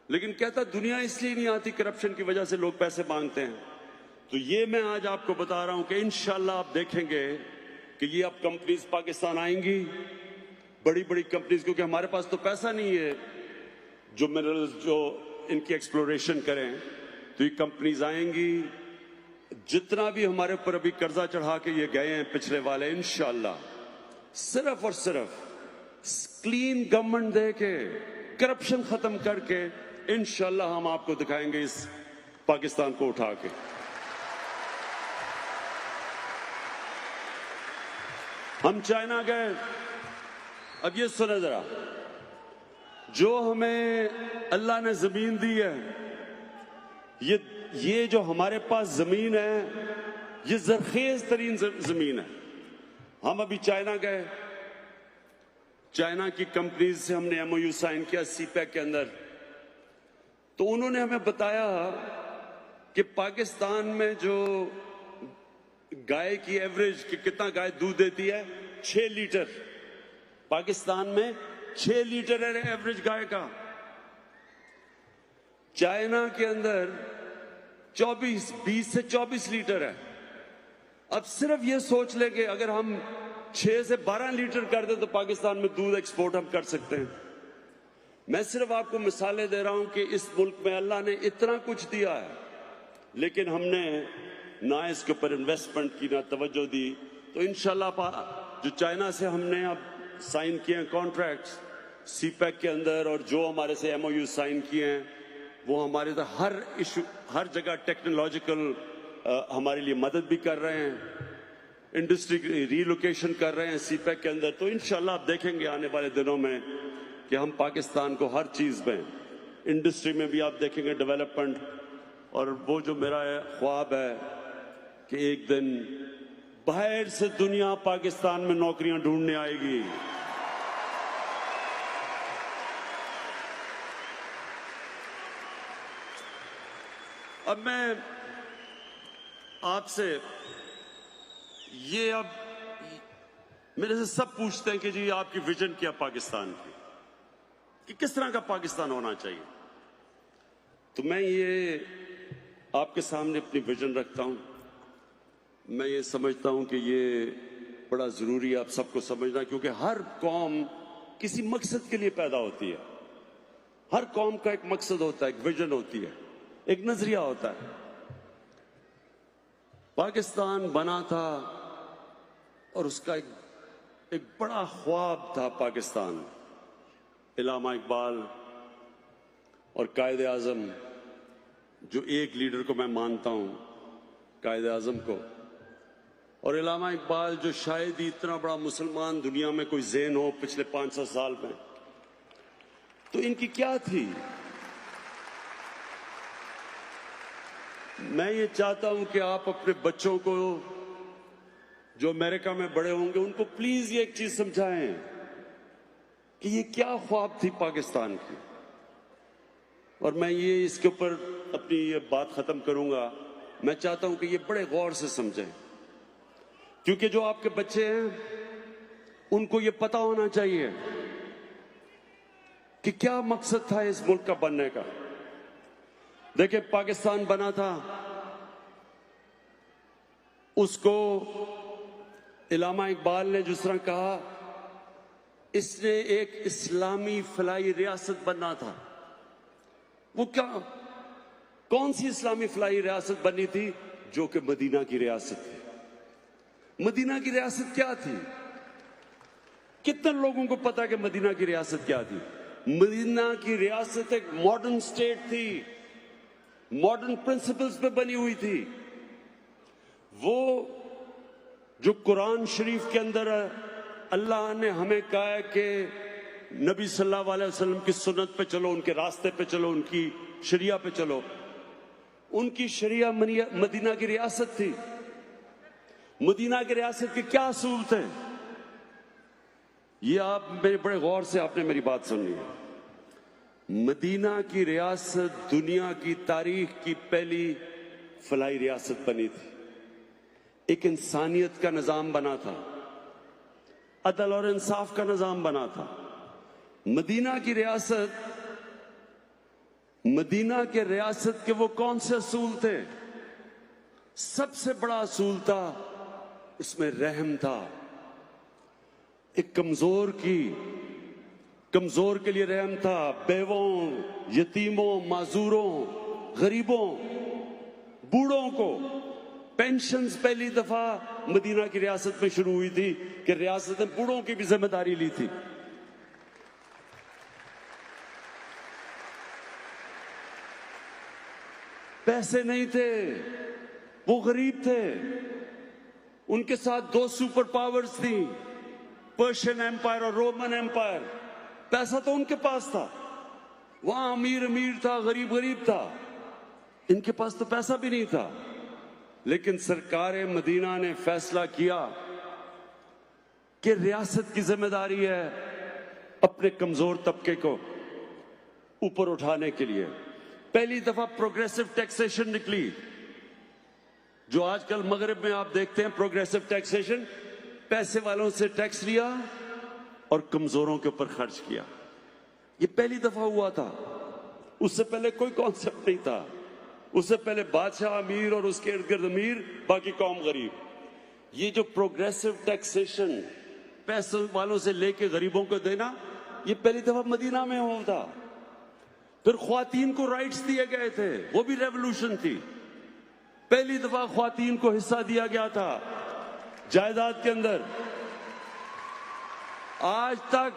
लेकिन कहता दुनिया इसलिए नहीं आती, करप्शन की वजह से लोग पैसे मांगते हैं। तो ये मैं आज आपको बता रहा हूं कि इंशाल्लाह आप देखेंगे कि ये अब कंपनीज पाकिस्तान आएंगी, बड़ी बड़ी कंपनीज, क्योंकि हमारे पास तो पैसा नहीं है जो मिनरल्स जो इनकी एक्सप्लोरेशन करें। तो ये कंपनीज आएंगी, जितना भी हमारे ऊपर अभी कर्जा चढ़ा के ये गए हैं पिछले वाले, इंशाल्लाह सिर्फ और सिर्फ क्लीन गवर्नमेंट दे के, करप्शन खत्म करके, इंशाल्लाह हम आपको दिखाएंगे इस पाकिस्तान को उठा के। हम चाइना गए, अब ये सुने जरा, जो हमें अल्लाह ने जमीन दी है, ये जो हमारे पास जमीन है, ये जरखेज तरीन जमीन है। हम अभी चाइना गए, चाइना की कंपनीज से हमने MOU साइन किया CPEC के अंदर। तो उन्होंने हमें बताया कि पाकिस्तान में जो गाय की एवरेज कि कितना गाय दूध देती है, 6 लीटर। पाकिस्तान में 6 लीटर है एवरेज गाय का। चाइना के अंदर 20 से 24 लीटर है। अब सिर्फ ये सोच ले कि अगर हम 6 से 12 लीटर कर दे तो पाकिस्तान में दूध एक्सपोर्ट हम कर सकते हैं। मैं सिर्फ आपको मिसालें दे रहा हूं कि इस मुल्क में अल्लाह ने इतना कुछ दिया है, लेकिन हमने ना इसके ऊपर इन्वेस्टमेंट की, ना तवज्जो दी। तो इंशाल्लाह जो चाइना से हमने अब साइन किए हैं कॉन्ट्रैक्ट्स CPEC के अंदर, और जो हमारे से MOU साइन किए हैं, वो हमारे तो हर इशू, हर जगह टेक्नोलॉजिकल हमारे लिए मदद भी कर रहे हैं, इंडस्ट्री रीलोकेशन कर रहे हैं CPEC के अंदर। तो इंशाल्लाह आप देखेंगे आने वाले दिनों में कि हम पाकिस्तान को हर चीज में, इंडस्ट्री में भी आप देखेंगे डेवलपमेंट। और वो जो मेरा ख्वाब है कि एक दिन बाहर से दुनिया पाकिस्तान में नौकरियां ढूंढने आएगी। अब मैं आपसे ये अब मेरे से सब पूछते हैं कि जी आपकी विजन क्या पाकिस्तान की, कि किस तरह का पाकिस्तान होना चाहिए। तो मैं ये आपके सामने अपनी विजन रखता हूं। मैं ये समझता हूं कि ये बड़ा जरूरी है आप सबको समझना, क्योंकि हर कौम किसी मकसद के लिए पैदा होती है। हर कौम का एक मकसद होता है, एक विजन होती है, एक नजरिया होता है। पाकिस्तान बना था और उसका एक बड़ा ख्वाब था पाकिस्तान। इलामा इकबाल और कायदे आजम, जो एक लीडर को मैं मानता हूं, कायदे आजम को, और इलामा इकबाल जो शायद ही इतना बड़ा मुसलमान दुनिया में कोई ज़हन हो पिछले 500 साल में, तो इनकी क्या थी। मैं ये चाहता हूं कि आप अपने बच्चों को जो अमेरिका में बड़े होंगे उनको प्लीज ये एक चीज समझाएं कि ये क्या ख्वाब थी पाकिस्तान की। और मैं ये इसके ऊपर अपनी ये बात खत्म करूंगा। मैं चाहता हूं कि ये बड़े गौर से समझें, क्योंकि जो आपके बच्चे हैं उनको ये पता होना चाहिए कि क्या मकसद था इस मुल्क का बनने का। देखिए, पाकिस्तान बना था, उसको इलामा इकबाल ने जिस तरह कहा, इसने एक इस्लामी फलाई रियासत बनना था। वो क्या, कौन सी इस्लामी फलाई रियासत बनी थी? जो कि मदीना की रियासत थी। मदीना की रियासत क्या थी? कितने लोगों को पता कि मदीना की रियासत क्या थी? मदीना की रियासत एक मॉडर्न स्टेट थी, मॉडर्न प्रिंसिपल्स पे बनी हुई थी। वो जो कुरान शरीफ के अंदर अल्लाह ने हमें कहा है कि नबी सल्लल्लाहु अलैहि वसल्लम की सुन्नत पे चलो, उनके रास्ते पे चलो, उनकी शरिया पे चलो, उनकी शरिया मदीना की रियासत थी। मदीना की रियासत के क्या असूल थे, ये आप मेरे बड़े गौर से आपने मेरी बात सुननी है। मदीना की रियासत दुनिया की तारीख की पहली फलाई रियासत बनी थी। एक इंसानियत का निजाम बना था, अदल और इंसाफ का निजाम बना था। मदीना की रियासत, मदीना के रियासत के वो कौन से असूल थे? सबसे बड़ा असूल था, उसमें रहम था। एक कमजोर के लिए रहम था। बेवों, यतीमों, माजूरों, गरीबों, बूढ़ों को पेंशन्स पहली दफा मदीना की रियासत में शुरू हुई थी कि रियासत ने बूढ़ों की भी जिम्मेदारी ली थी। पैसे नहीं थे, वो गरीब थे। उनके साथ दो सुपर पावर्स थी, पर्शियन एम्पायर और रोमन एम्पायर। पैसा तो उनके पास था, वहां अमीर अमीर था, गरीब गरीब था। इनके पास तो पैसा भी नहीं था। लेकिन सरकार मदीना ने फैसला किया कि रियासत की जिम्मेदारी है अपने कमजोर तबके को ऊपर उठाने के लिए। पहली दफा प्रोग्रेसिव टैक्सेशन निकली, जो आजकल मगरिब में आप देखते हैं। प्रोग्रेसिव टैक्सेशन, पैसे वालों से टैक्स लिया और कमजोरों के ऊपर खर्च किया। ये पहली दफा हुआ था। उससे पहले कोई कॉन्सेप्ट नहीं था। उससे पहले बादशाह अमीर और उसके इर्द गिर्द अमीर, बाकी कौम गरीब। ये जो प्रोग्रेसिव टैक्सेशन, पैसे वालों से लेके गरीबों को देना, ये पहली दफा मदीना में हुआ था। फिर ख्वातीन को राइट्स दिए गए थे, वो भी रेवोल्यूशन थी। पहली दफा ख्वातीन को हिस्सा दिया गया था जायदाद के अंदर। आज तक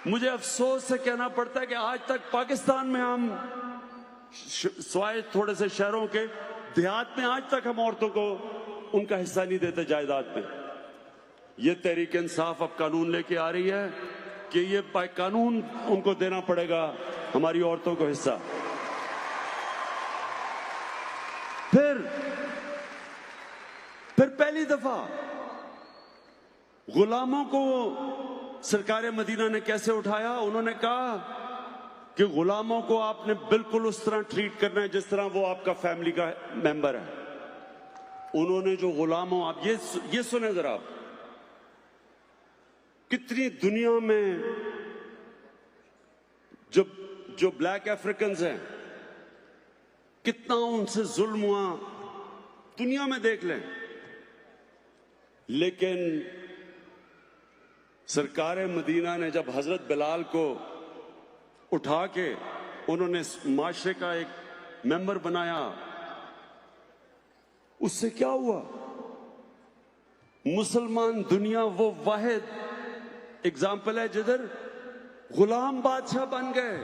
मुझे अफसोस से कहना पड़ता है कि आज तक पाकिस्तान में हम स्वाय थोड़े से शहरों के, देहात में आज तक हम औरतों को उनका हिस्सा नहीं देते जायदाद में। ये तहरीक इंसाफ अब कानून लेके आ रही है कि ये बाय कानून उनको देना पड़ेगा, हमारी औरतों को हिस्सा। फिर पहली दफा गुलामों को सरकार मदीना ने कैसे उठाया? उन्होंने कहा कि गुलामों को आपने बिल्कुल उस तरह ट्रीट करना है जिस तरह वो आपका फैमिली का मेंबर है। उन्होंने जो गुलामों, आप ये सुने जरा, कितनी दुनिया में जो ब्लैक अफ्रीकन्स हैं, कितना उनसे जुल्म हुआ दुनिया में देख लें। लेकिन सरकार मदीना ने जब हजरत बिलाल को उठा के उन्होंने माशरे का एक मेंबर बनाया, उससे क्या हुआ? मुसलमान दुनिया वो वाहिद एग्जाम्पल है जिधर गुलाम बादशाह बन गए।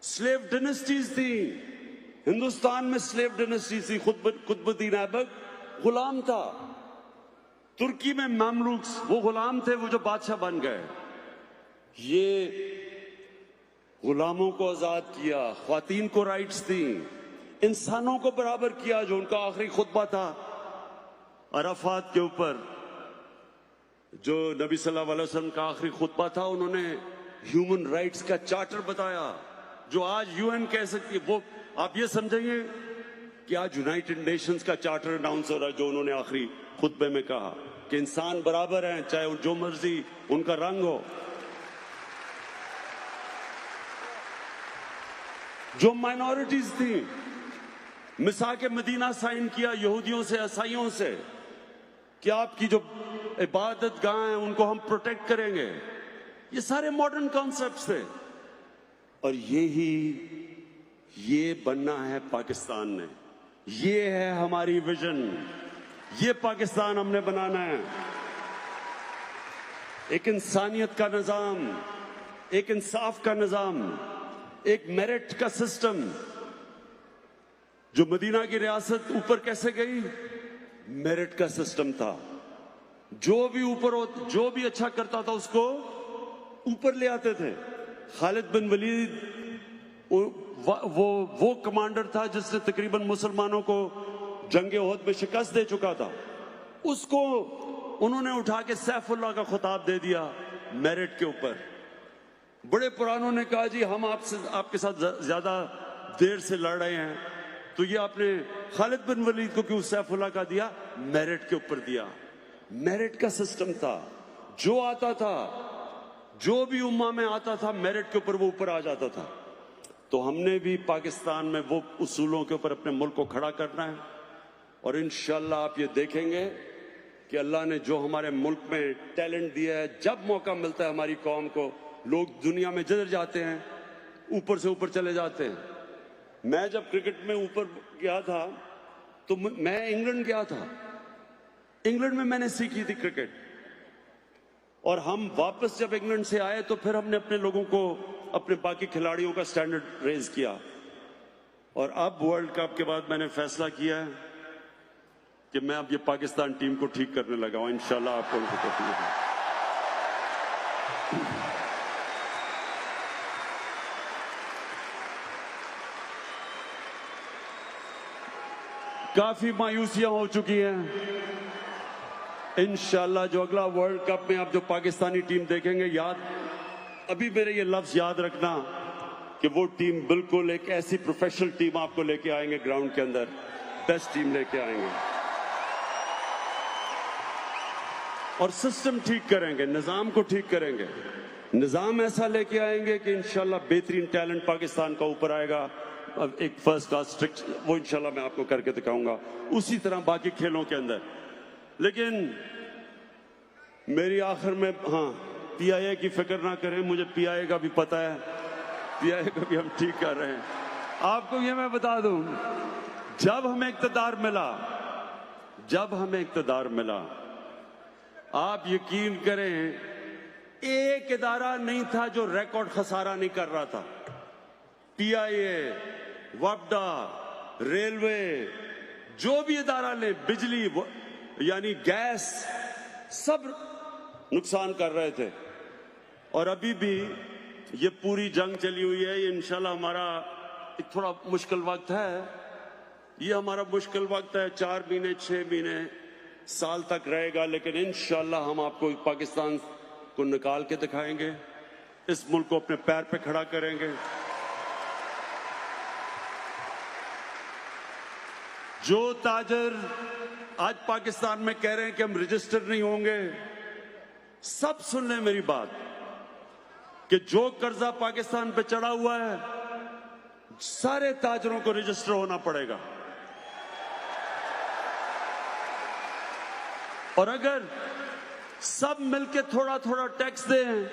स्लेव डायनेस्टीज थी हिंदुस्तान में, स्लेव डायनेस्टीज थी। कुतुबुद्दीन ऐबक गुलाम था, तुर्की में मामलूक्स वो गुलाम थे, वो जो बादशाह बन गए। ये गुलामों को आजाद किया, ख्वातीन को राइट्स दी, इंसानों को बराबर किया। जो उनका आखिरी खुतबा था अराफात के ऊपर, जो नबी सल्लल्लाहु अलैहि वसल्लम का आखिरी खुतबा था, उन्होंने ह्यूमन राइट्स का चार्टर बताया जो आज यूएन कह सकती है। वो आप ये समझेंगे कि आज यूनाइटेड नेशंस का चार्टर अनाउंस हो रहा है, जो उन्होंने आखिरी खुतबे में कहा कि इंसान बराबर हैं, चाहे जो मर्जी उनका रंग हो। जो माइनॉरिटीज थी, मिसाक मदीना साइन किया यहूदियों से, ईसाइयों से, कि आपकी जो इबादत गाह हैं उनको हम प्रोटेक्ट करेंगे। ये सारे मॉडर्न कॉन्सेप्ट्स थे। और ये बनना है पाकिस्तान ने। ये है हमारी विजन, ये पाकिस्तान हमने बनाना है। एक इंसानियत का निजाम, एक इंसाफ का निजाम, एक मेरिट का सिस्टम। जो मदीना की रियासत ऊपर कैसे गई? मेरिट का सिस्टम था। जो भी ऊपर हो, जो भी अच्छा करता था उसको ऊपर ले आते थे। खालिद बिन वलीद वो कमांडर था जिसने तकरीबन मुसलमानों को जंगे ओहद में शिकस्त दे चुका था। उसको उन्होंने उठा के सैफुल्लाह का खिताब दे दिया मेरिट के ऊपर। बड़े पुरानों ने कहा जी हम आपके साथ ज्यादा देर से लड़ रहे हैं, तो ये आपने खालिद बिन वलीद को क्यों सैफुल्लाह का दिया? मेरिट के ऊपर दिया। मेरिट का सिस्टम था। जो आता था, जो भी उम्मा में आता था, मेरिट के ऊपर वो ऊपर आ जाता था। तो हमने भी पाकिस्तान में वो उसूलों के ऊपर अपने मुल्क को खड़ा करना है। और इंशाल्लाह आप ये देखेंगे कि अल्लाह ने जो हमारे मुल्क में टैलेंट दिया है, जब मौका मिलता है हमारी कौम को, लोग दुनिया में जिधर जाते हैं ऊपर से ऊपर चले जाते हैं। मैं जब क्रिकेट में ऊपर गया था तो मैं इंग्लैंड गया था। इंग्लैंड में मैंने सीखी थी क्रिकेट। और हम वापस जब इंग्लैंड से आए तो फिर हमने अपने लोगों को, अपने बाकी खिलाड़ियों का स्टैंडर्ड रेज किया। और अब वर्ल्ड कप के बाद मैंने फैसला किया है कि मैं अब ये पाकिस्तान टीम को ठीक करने लगा हूं। इंशाल्लाह आपको उनको तकलीफ है। काफी मायूसियां हो चुकी हैं। इंशाल्लाह जो अगला वर्ल्ड कप में आप जो पाकिस्तानी टीम देखेंगे, अभी मेरे ये लफ्ज याद रखना कि वो टीम बिल्कुल एक ऐसी प्रोफेशनल टीम आपको लेके आएंगे ग्राउंड के अंदर, बेस्ट टीम लेके आएंगे। और सिस्टम ठीक करेंगे, निजाम को ठीक करेंगे। निजाम ऐसा लेके आएंगे कि इंशाल्लाह बेहतरीन टैलेंट पाकिस्तान का ऊपर आएगा। अब एक फर्स्ट क्लास स्ट्रिक्ट, वो इंशाल्लाह मैं आपको करके दिखाऊंगा। उसी तरह बाकी खेलों के अंदर। लेकिन मेरी आखिर में, हाँ, पीआईए की फिक्र ना करें, मुझे पीआईए का भी पता है, पीआईए को भी हम ठीक कर रहे हैं। आपको ये मैं बता दूं, जब हमें इक्तदार मिला, आप यकीन करें एक इदारा नहीं था जो रिकॉर्ड खसारा नहीं कर रहा था। पीआईए, वपडा, रेलवे, जो भी इदारा ले, बिजली यानी गैस, सब नुकसान कर रहे थे। और अभी भी ये पूरी जंग चली हुई है। ये इंशाल्लाह हमारा एक थोड़ा मुश्किल वक्त है। ये हमारा मुश्किल वक्त है, 4 महीने 6 महीने साल तक रहेगा। लेकिन इंशाल्लाह हम आपको पाकिस्तान को निकाल के दिखाएंगे, इस मुल्क को अपने पैर पे खड़ा करेंगे। जो ताजर आज पाकिस्तान में कह रहे हैं कि हम रजिस्टर नहीं होंगे, सब सुन लें मेरी बात कि जो कर्जा पाकिस्तान पे चढ़ा हुआ है सारे ताजरों को रजिस्टर होना पड़ेगा। और अगर सब मिलके थोड़ा थोड़ा टैक्स दें,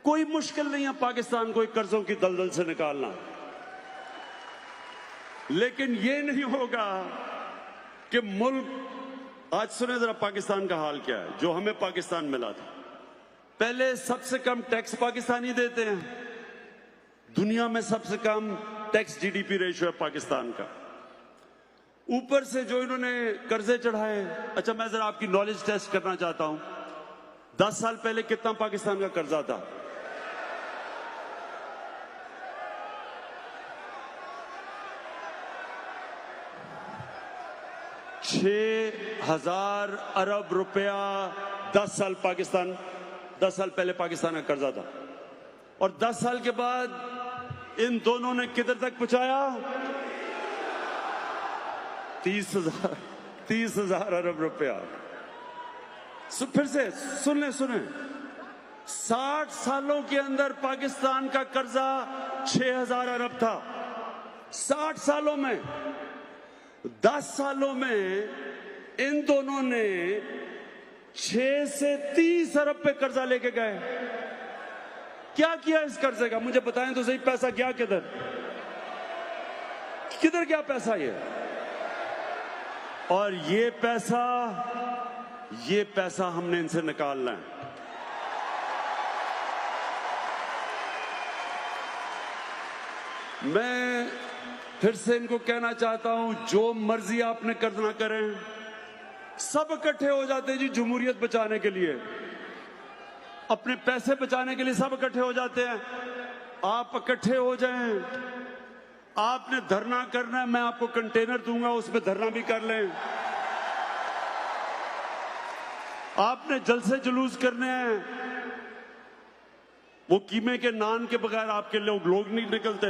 कोई मुश्किल नहीं है पाकिस्तान को कर्जों की दलदल से निकालना। लेकिन यह नहीं होगा कि मुल्क, आज सुने जरा पाकिस्तान का हाल क्या है, जो हमें पाकिस्तान मिला था। पहले सबसे कम टैक्स पाकिस्तानी देते हैं, दुनिया में सबसे कम टैक्स जीडीपी रेशियो है पाकिस्तान का। ऊपर से जो इन्होंने कर्जे चढ़ाए, अच्छा मैं जरा आपकी नॉलेज टेस्ट करना चाहता हूं, 10 साल पहले कितना पाकिस्तान का कर्जा था? $6,000 अरब रुपया 10 साल पहले पाकिस्तान का कर्जा था। और 10 साल के बाद इन दोनों ने किधर तक पहुंचाया? 30,000 अरब रुपया। फिर से सुने 60 सालों के अंदर पाकिस्तान का कर्जा 6,000 अरब था। 60 सालों में, 10 सालों में इन दोनों ने 6 से 30 अरब पे कर्जा लेके गए। क्या किया इस कर्जे का? मुझे बताएं तो सही, पैसा गया किधर गया पैसा ये? और ये पैसा हमने इनसे निकालना है। मैं फिर से इनको कहना चाहता हूं, जो मर्जी आपने करना करें, सब इकट्ठे हो जाते हैं जी जमहूरियत बचाने के लिए, अपने पैसे बचाने के लिए सब इकट्ठे हो जाते हैं। आप इकट्ठे हो जाएं, आपने धरना करना है, मैं आपको कंटेनर दूंगा, उसमें धरना भी कर लें। आपने जलसे जुलूस करने हैं, वो कीमे के नान के बगैर आपके लोग नहीं निकलते।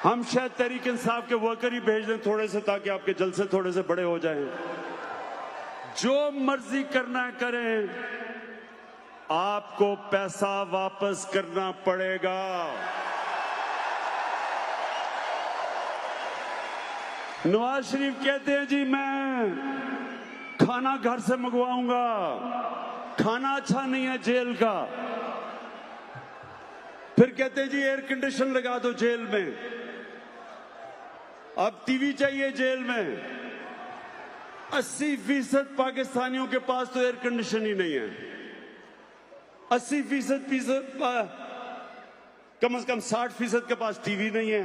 हम शायद तहरीक इंसाफ के वर्कर ही भेज दें थोड़े से, ताकि आपके जलसे थोड़े से बड़े हो जाएं। जो मर्जी करना है करें, आपको पैसा वापस करना पड़ेगा। नवाज शरीफ कहते हैं जी मैं खाना घर से मंगवाऊंगा, खाना अच्छा नहीं है जेल का। फिर कहते हैं जी एयर कंडीशन लगा दो जेल में, अब टीवी चाहिए जेल में। 80% पाकिस्तानियों के पास तो एयर कंडीशन ही नहीं है। 80% कम से कम 60% के पास टीवी नहीं है।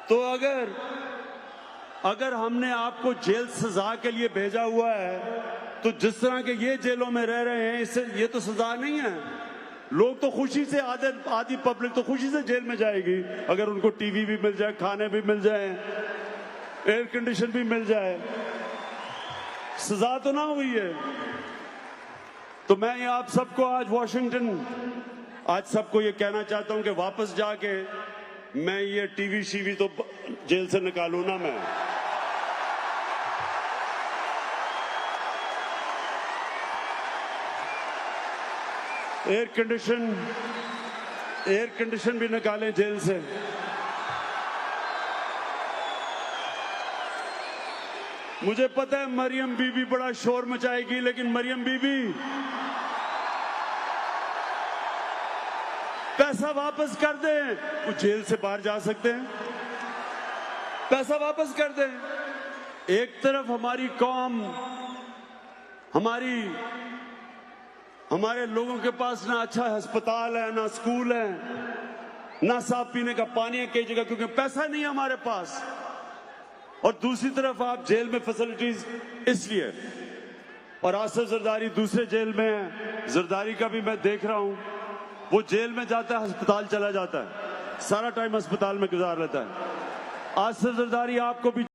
तो अगर हमने आपको जेल सजा के लिए भेजा हुआ है, तो जिस तरह के ये जेलों में रह रहे हैं, इससे ये तो सजा नहीं है। लोग तो खुशी से, आधी पब्लिक तो खुशी से जेल में जाएगी अगर उनको टीवी भी मिल जाए, खाने भी मिल जाए, एयर कंडीशन भी मिल जाए। सजा तो ना हुई है। तो मैं ये आप सबको आज सबको ये कहना चाहता हूं कि वापस जाके मैं ये टीवी शीवी तो जेल से निकालू ना मैं। एयर कंडीशन भी निकालें जेल से। मुझे पता है मरियम बीबी बड़ा शोर मचाएगी, लेकिन मरियम बीबी पैसा वापस कर दें, वो जेल से बाहर जा सकते हैं। पैसा वापस कर दें। एक तरफ हमारी कौम, हमारे लोगों के पास ना अच्छा अस्पताल है, ना स्कूल है, ना साफ पीने का पानी है कई जगह, क्योंकि पैसा नहीं है हमारे पास। और दूसरी तरफ आप जेल में फैसिलिटीज इसलिए, और आसिफ जरदारी दूसरे जेल में है। जरदारी का भी मैं देख रहा हूं, वो जेल में जाता है, अस्पताल चला जाता है, सारा टाइम अस्पताल में गुजार लेता है। आसिफ जरदारी आपको भी